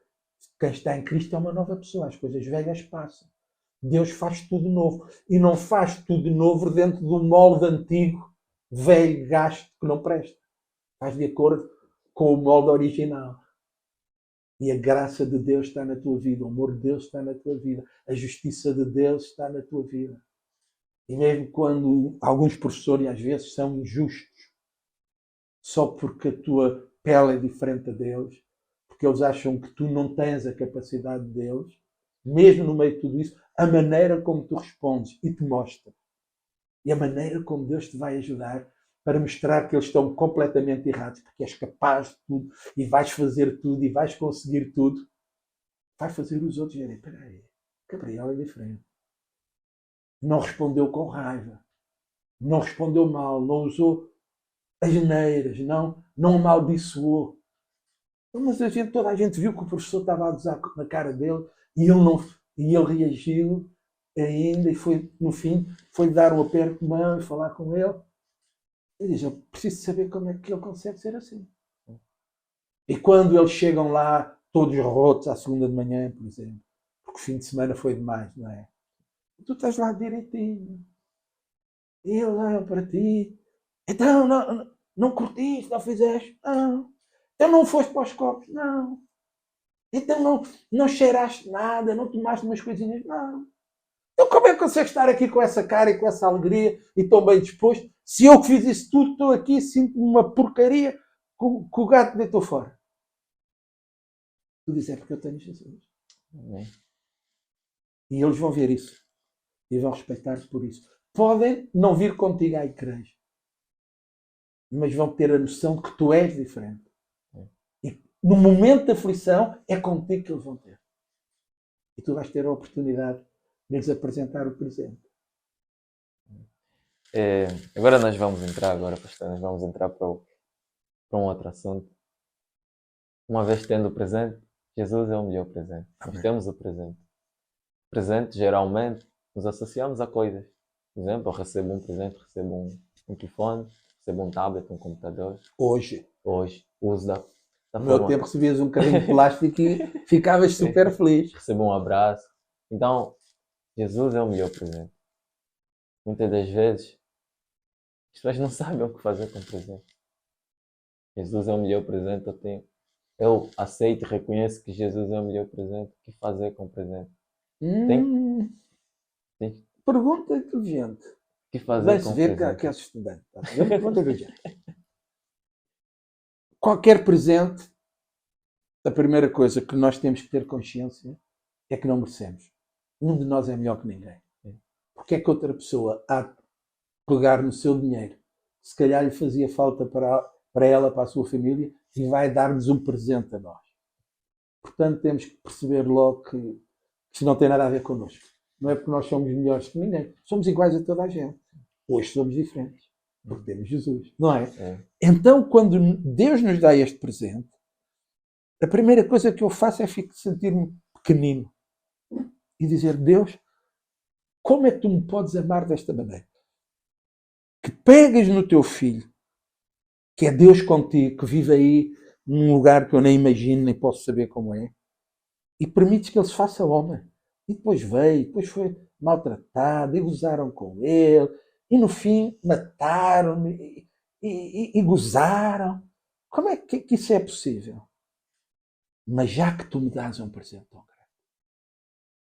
B: Quem está em Cristo é uma nova pessoa. As coisas velhas passam. Deus faz tudo novo. E não faz tudo novo dentro de um molde antigo, velho, gasto, que não presta. Faz de acordo com o molde original. E a graça de Deus está na tua vida. O amor de Deus está na tua vida. A justiça de Deus está na tua vida. E mesmo quando alguns professores às vezes são injustos, só porque a tua pele é diferente deles, porque eles acham que tu não tens a capacidade deles, mesmo no meio de tudo isso, a maneira como tu respondes e te mostra. E a maneira como Deus te vai ajudar para mostrar que eles estão completamente errados, porque és capaz de tudo e vais fazer tudo e vais conseguir tudo, vai fazer os outros verem: espera aí, Gabriel é diferente. Não respondeu com raiva, não respondeu mal, não usou as neiras, não amaldiçoou. Mas toda a gente viu que o professor estava a gozar na cara dele e ele, não, e ele reagiu ainda e foi, no fim, foi dar um aperto de mão e falar com ele. E diz: eu preciso saber como é que ele consegue ser assim. E quando eles chegam lá, todos rotos, à segunda de manhã, por exemplo, porque o fim de semana foi demais, não é? Tu estás lá direitinho. E eles olham para ti. Então, não curtiste, não fizeste? Não. Então não foste para os copos? Não. Então não cheiraste nada, não tomaste umas coisinhas? Não. Então como é que consegues estar aqui com essa cara e com essa alegria e tão bem disposto? Se eu que fiz isso tudo, estou aqui, sinto-me uma porcaria que o gato deitou fora. Tu dizes: é porque eu tenho Jesus. E eles vão ver isso. E vão respeitar-te por isso. Podem não vir contigo à igreja, mas vão ter a noção de que tu és diferente. E no momento da aflição, é contigo que eles vão ter. E tu vais ter a oportunidade de lhes apresentar o presente.
A: Agora nós vamos entrar, pastor, nós vamos entrar para um outro assunto. Uma vez tendo o presente, Jesus é o melhor presente.
B: Amém.
A: Nós temos o presente. Presente, geralmente, nos associamos a coisas. Por exemplo, eu recebo um presente, recebo um telefone, recebo um tablet, um computador.
B: Hoje.
A: Uso da
B: No meu
A: forma.
B: tempo recebias um carrinho de plástico e ficavas super feliz.
A: Recebo um abraço. Então, Jesus é o melhor presente. Muitas das vezes, as pessoas não sabem o que fazer com o presente. Jesus é o melhor presente que eu tenho. Eu aceito e reconheço que Jesus é o melhor presente. O que fazer com o presente? Tem, tem
B: Pergunta inteligente.
A: que fazer
B: Bem-se
A: com o
B: ver
A: presente.
B: que és estudante. Tá? Pergunta inteligente. Qualquer presente, a primeira coisa que nós temos que ter consciência é que não merecemos. Um de nós é melhor que ninguém. Porque é que outra pessoa há de pegar no seu dinheiro, se calhar lhe fazia falta para ela, para a sua família, e vai dar-nos um presente a nós. Portanto, temos que perceber logo que isto não tem nada a ver connosco. Não é porque nós somos melhores que ninguém. Somos iguais a toda a gente. Hoje somos diferentes. Porque temos Jesus. Não é? Então, quando Deus nos dá este presente, a primeira coisa que eu faço é sentir-me pequenino. E dizer, Deus, como é que tu me podes amar desta maneira? Que pegas no teu filho, que é Deus contigo, que vive aí num lugar que eu nem imagino, nem posso saber como é, e permites que ele se faça homem. E depois veio, depois foi maltratado, e gozaram com ele, e no fim mataram e gozaram. Como é que isso é possível? Mas já que tu me dás um presente tão grande,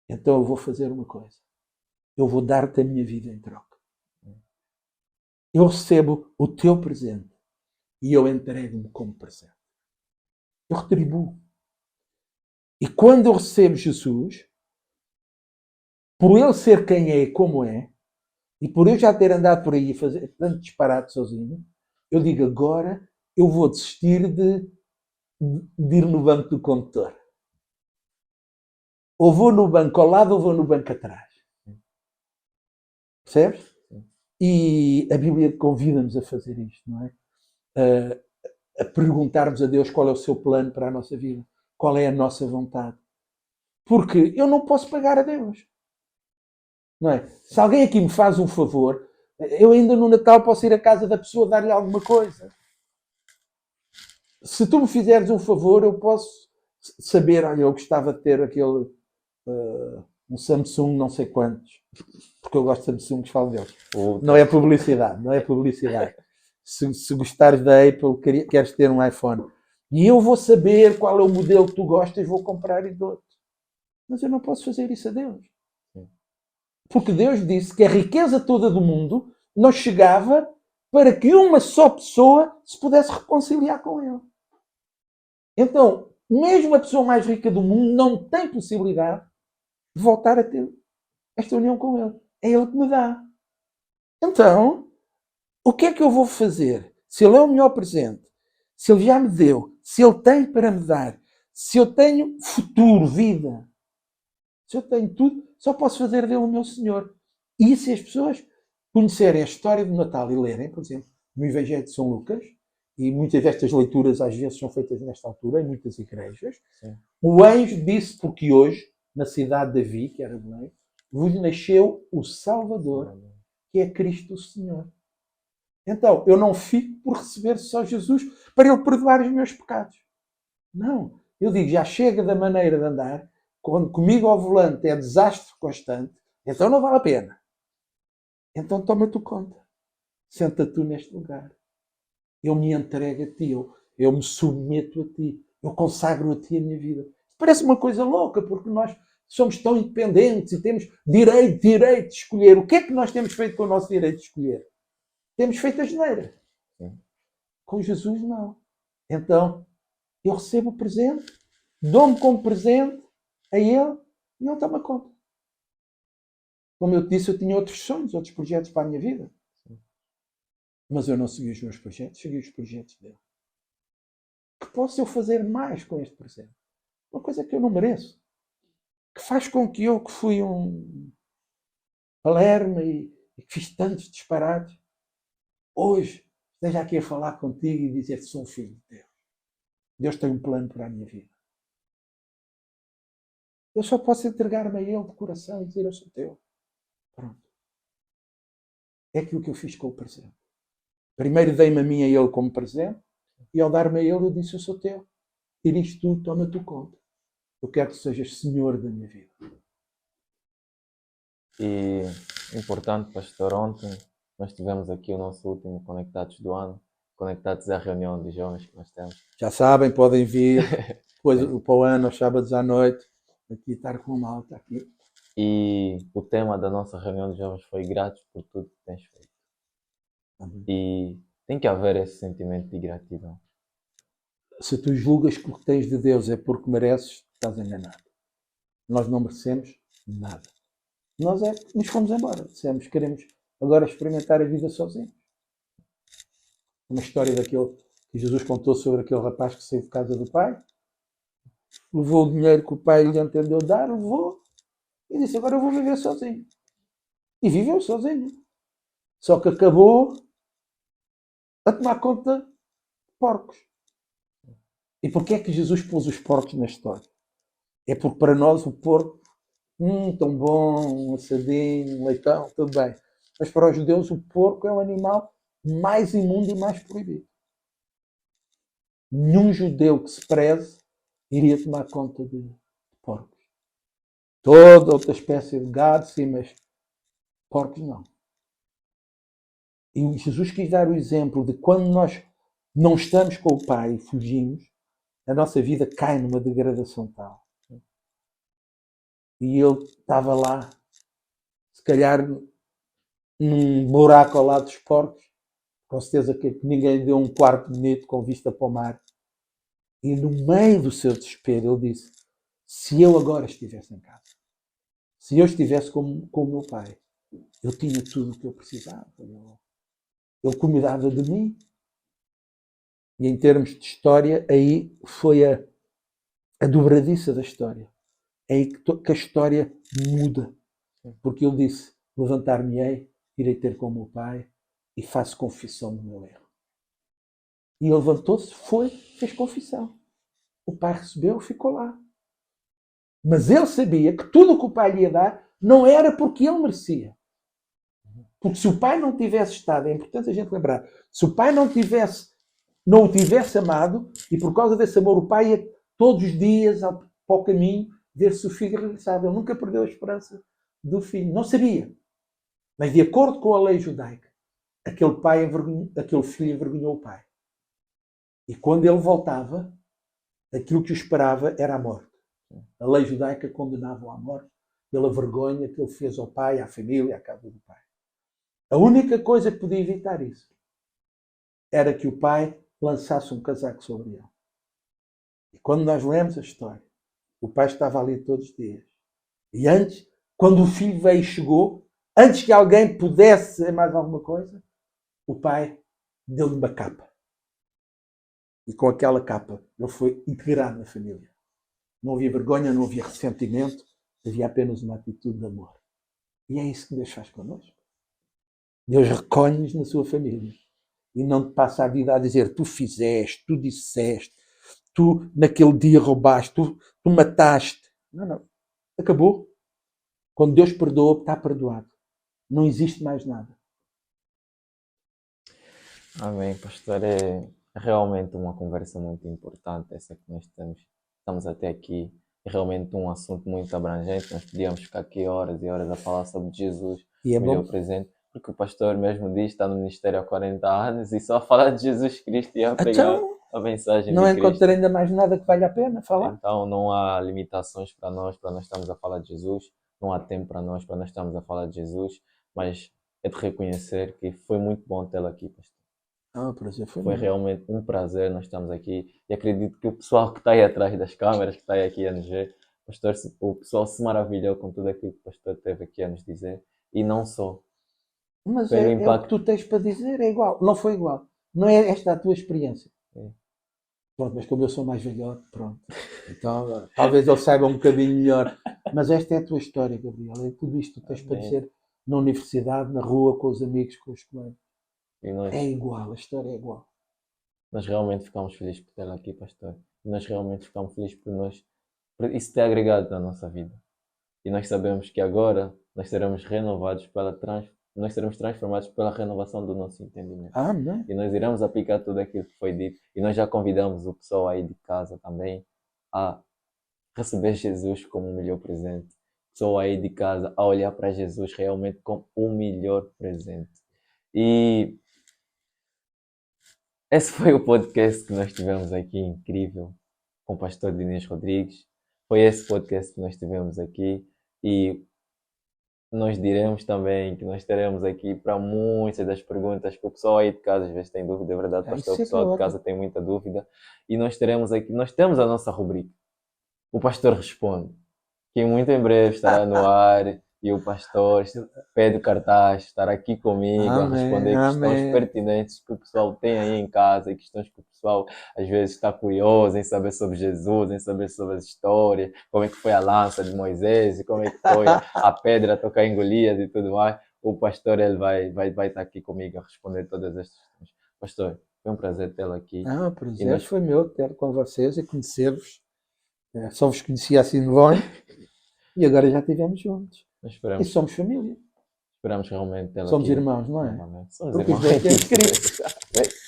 B: então eu vou fazer uma coisa. Eu vou dar-te a minha vida em troca. Eu recebo o teu presente e eu entrego-me como presente. Eu retribuo. E quando eu recebo Jesus, por ele ser quem é e como é, e por eu já ter andado por aí a fazer tanto disparate sozinho, eu digo agora eu vou desistir de ir no banco do condutor. Ou vou no banco ao lado ou vou no banco atrás. Percebes? E a Bíblia convida-nos a fazer isto, não é? A perguntarmos a Deus qual é o seu plano para a nossa vida. Qual é a nossa vontade. Porque eu não posso pagar a Deus. Não é? Se alguém aqui me faz um favor, eu ainda no Natal posso ir à casa da pessoa dar-lhe alguma coisa. Se tu me fizeres um favor, eu posso saber, olha, eu gostava de ter aquele um Samsung não sei quantos, porque eu gosto de Samsung, falo deles. Não é publicidade, não é publicidade. Se gostares da Apple, queres ter um iPhone. E eu vou saber qual é o modelo que tu gostas, vou comprar e dou-te. Mas eu não posso fazer isso a Deus. Porque Deus disse que a riqueza toda do mundo não chegava para que uma só pessoa se pudesse reconciliar com Ele. Então, mesmo a pessoa mais rica do mundo não tem possibilidade de voltar a ter esta união com Ele. É Ele que me dá. Então, o que é que eu vou fazer? Se Ele é o melhor presente, se Ele já me deu, se Ele tem para me dar, se eu tenho futuro, vida, se eu tenho tudo, só posso fazer dele o meu Senhor. E se as pessoas conhecerem a história do Natal e lerem, por exemplo, no Evangelho de São Lucas, e muitas destas leituras às vezes são feitas nesta altura, em muitas igrejas, sim, o anjo disse, porque hoje, na cidade de Davi, que era Belém, vos nasceu o Salvador, que é Cristo o Senhor. Então, eu não fico por receber só Jesus para Ele perdoar os meus pecados. Não. Eu digo, já chega da maneira de andar, quando comigo ao volante é desastre constante, então não vale a pena. Então toma tu conta. Senta tu neste lugar. Eu me entrego a ti, eu me submeto a ti, eu consagro a ti a minha vida. Parece uma coisa louca, porque nós somos tão independentes e temos direito de escolher. O que é que nós temos feito com o nosso direito de escolher? Temos feito a geneira. Com Jesus, não. Então, eu recebo o presente, dou-me como presente a Ele e Ele toma conta. Como eu te disse, eu tinha outros sonhos, outros projetos para a minha vida. Mas eu não segui os meus projetos, segui os projetos dele. Que posso eu fazer mais com este presente? Uma coisa que eu não mereço. Que faz com que eu, que fui um palerma e que fiz tantos disparates, hoje esteja aqui a falar contigo e dizer que sou um filho de Deus. Deus tem um plano para a minha vida. Eu só posso entregar-me a Ele de coração e dizer eu sou teu. Pronto. É aquilo que eu fiz com o presente. Primeiro dei-me a mim a Ele como presente e ao dar-me a Ele eu disse eu sou teu. Tira isto tudo, toma tu conta. Eu quero que sejas Senhor da minha vida.
A: E importante, pastor, ontem nós tivemos aqui o nosso último Conectados do ano conectados à reunião de jovens que nós temos.
B: Já sabem, podem vir. Depois, para o ano, aos sábados à noite, aqui estar com a malta. Aqui.
A: E o tema da nossa reunião de jovens foi gratos por tudo que tens feito. E tem que haver esse sentimento de gratidão.
B: Se tu julgas que o que tens de Deus é porque mereces, estás enganado. Nós não merecemos nada. Nós nos fomos embora. Dissemos, queremos agora experimentar a vida sozinhos. Uma história daquele que Jesus contou sobre aquele rapaz que saiu de casa do pai, levou o dinheiro que o pai lhe entendeu dar, levou e disse, agora eu vou viver sozinho. E viveu sozinho. Só que acabou a tomar conta de porcos. E porquê é que Jesus pôs os porcos na história? É porque para nós o porco, tão bom, um assadinho, um leitão, tudo bem. Mas para os judeus o porco é o animal mais imundo e mais proibido. Nenhum judeu que se preze iria tomar conta de porcos. Toda outra espécie de gado, sim, mas porcos não. E Jesus quis dar o exemplo de quando nós não estamos com o Pai e fugimos, a nossa vida cai numa degradação tal. E ele estava lá, se calhar num buraco ao lado dos porcos, com certeza que ninguém deu um quarto bonito com vista para o mar. E no meio do seu desespero ele disse, se eu agora estivesse em casa, se eu estivesse com o meu pai, eu tinha tudo o que eu precisava. Ele cuidava de mim. E em termos de história, aí foi a dobradiça da história. É aí que a história muda. Porque ele disse, levantar-me-ei, irei ter com o meu pai e faço confissão do meu erro. E ele levantou-se, foi, fez confissão. O pai recebeu, ficou lá. Mas ele sabia que tudo o que o pai lhe ia dar não era porque ele merecia. Porque se o pai não tivesse estado, é importante a gente lembrar, se o pai não o tivesse amado, e por causa desse amor o pai ia todos os dias para o caminho ver se o filho regressava. Ele nunca perdeu a esperança do filho. Não sabia. Mas de acordo com a lei judaica, aquele filho envergonhou o pai. E quando ele voltava, aquilo que o esperava era a morte. A lei judaica condenava-o à morte pela vergonha que ele fez ao pai, à família, à casa do pai. A única coisa que podia evitar isso era que o pai lançasse um casaco sobre ele. E quando nós lemos a história, o pai estava ali todos os dias. E antes, quando o filho veio e chegou, antes que alguém pudesse dizer mais alguma coisa, o pai deu-lhe uma capa. E com aquela capa ele foi integrado na família. Não havia vergonha, não havia ressentimento, havia apenas uma atitude de amor. E é isso que Deus faz connosco. Deus recolhe-nos na sua família. E não te passa a vida a dizer, tu fizeste, tu disseste, tu naquele dia roubaste, tu mataste. Não, não. Acabou. Quando Deus perdoa, está perdoado. Não existe mais nada.
A: Amém, pastor. É realmente uma conversa muito importante essa que nós temos. Estamos até aqui. É realmente um assunto muito abrangente. Nós podíamos ficar aqui horas e horas a falar sobre Jesus,
B: E é
A: o melhor
B: bom.
A: presente. Porque o pastor mesmo diz, está no ministério há 40 anos e só fala de Jesus Cristo e a pregar
B: Então,
A: a mensagem
B: não
A: de Cristo.
B: encontrei ainda mais nada que valha a pena falar.
A: Então não há limitações para nós estarmos a falar de Jesus. Não há tempo para nós estarmos a falar de Jesus. Mas é de reconhecer que foi muito bom tê-lo aqui, pastor.
B: Prazer foi
A: Foi
B: meu.
A: realmente um prazer nós estamos aqui e acredito que o pessoal que está aí atrás das câmeras, que está aí aqui a nos ver, o pessoal se maravilhou com tudo aquilo que o pastor teve aqui a nos dizer e não só.
B: Mas
A: Pelo
B: é o que
A: impacto.
B: tu tens para dizer, é igual. Não foi igual. Não é esta a tua experiência.
A: É.
B: Pronto, mas como eu sou mais velhote, pronto. Então, talvez ele saiba um bocadinho melhor. Mas esta é a tua história, Gabriel. É tudo isto que tu tens para dizer na universidade, na rua, com os amigos, com os colegas.
A: E nós,
B: É igual, a história é igual.
A: nós realmente ficamos felizes por tê-lo aqui, pastor. E nós realmente ficamos felizes por isso ter agregado na nossa vida. E nós sabemos que agora nós seremos renovados nós seremos transformados pela renovação do nosso entendimento.
B: Amém.
A: E nós iremos aplicar tudo aquilo que foi dito. E nós já convidamos o pessoal aí de casa também a receber Jesus como o melhor presente. O pessoal aí de casa a olhar para Jesus realmente como o melhor presente. E esse foi o podcast que nós tivemos aqui, incrível, com o pastor Diniz Rodrigues. Foi esse podcast que nós tivemos aqui e nós diremos também que nós teremos aqui para muitas das perguntas que o pessoal aí de casa às vezes tem dúvida, é verdade, pastor, o
B: Isso é que é
A: pessoal de casa
B: ótimo.
A: tem muita dúvida e nós teremos aqui, nós temos a nossa rubrica, o pastor responde, que muito em breve estará no ar e o pastor Pedro Cartaz estará aqui comigo a
B: Amém,
A: responder questões
B: amém.
A: pertinentes que o pessoal tem aí em casa e questões que o pessoal às vezes está curioso em saber sobre Jesus, em saber sobre as histórias, como é que foi a lança de Moisés e como é que foi a pedra tocar em Golias e tudo mais. O pastor ele vai estar aqui comigo a responder todas estas questões. Pastor, foi um prazer tê-lo aqui
B: O
A: e
B: prazer
A: nós
B: foi meu ter com vocês e conhecer-vos. Só vos conhecia assim de longe e agora já estivemos juntos. E
A: esperamos,
B: somos família.
A: esperamos realmente tê-lo
B: Somos
A: aqui
B: irmãos, não é?
A: novamente. Somos
B: Porque os
A: irmãos.
B: dois temos Cristo.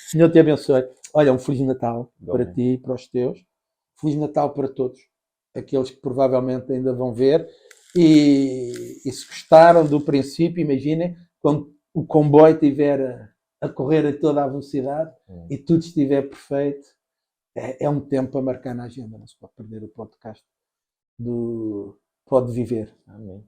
B: Senhor te abençoe. Olha, um Feliz Natal para
A: Igualmente.
B: ti e para os teus. Feliz Natal para todos. Aqueles que provavelmente ainda vão ver. E se gostaram do princípio, imaginem, quando o comboio estiver a correr a toda a velocidade e tudo estiver perfeito, é um tempo para marcar na agenda. Não se pode perder o podcast do Pode Viver.
A: Amém.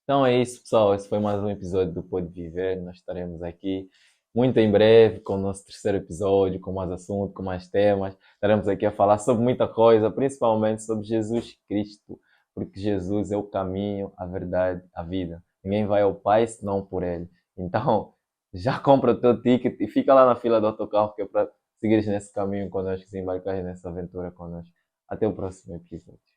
A: Então é isso, pessoal. Esse foi mais um episódio do Pode Viver. Nós estaremos aqui muito em breve com o nosso terceiro episódio, com mais assuntos, com mais temas. Estaremos aqui a falar sobre muita coisa, principalmente sobre Jesus Cristo, porque Jesus é o caminho, a verdade, a vida. Ninguém vai ao Pai senão por Ele. Então, já compra o teu ticket e fica lá na fila do autocarro, que é para seguires nesse caminho conosco, se embarcares nessa aventura conosco. Até o próximo episódio.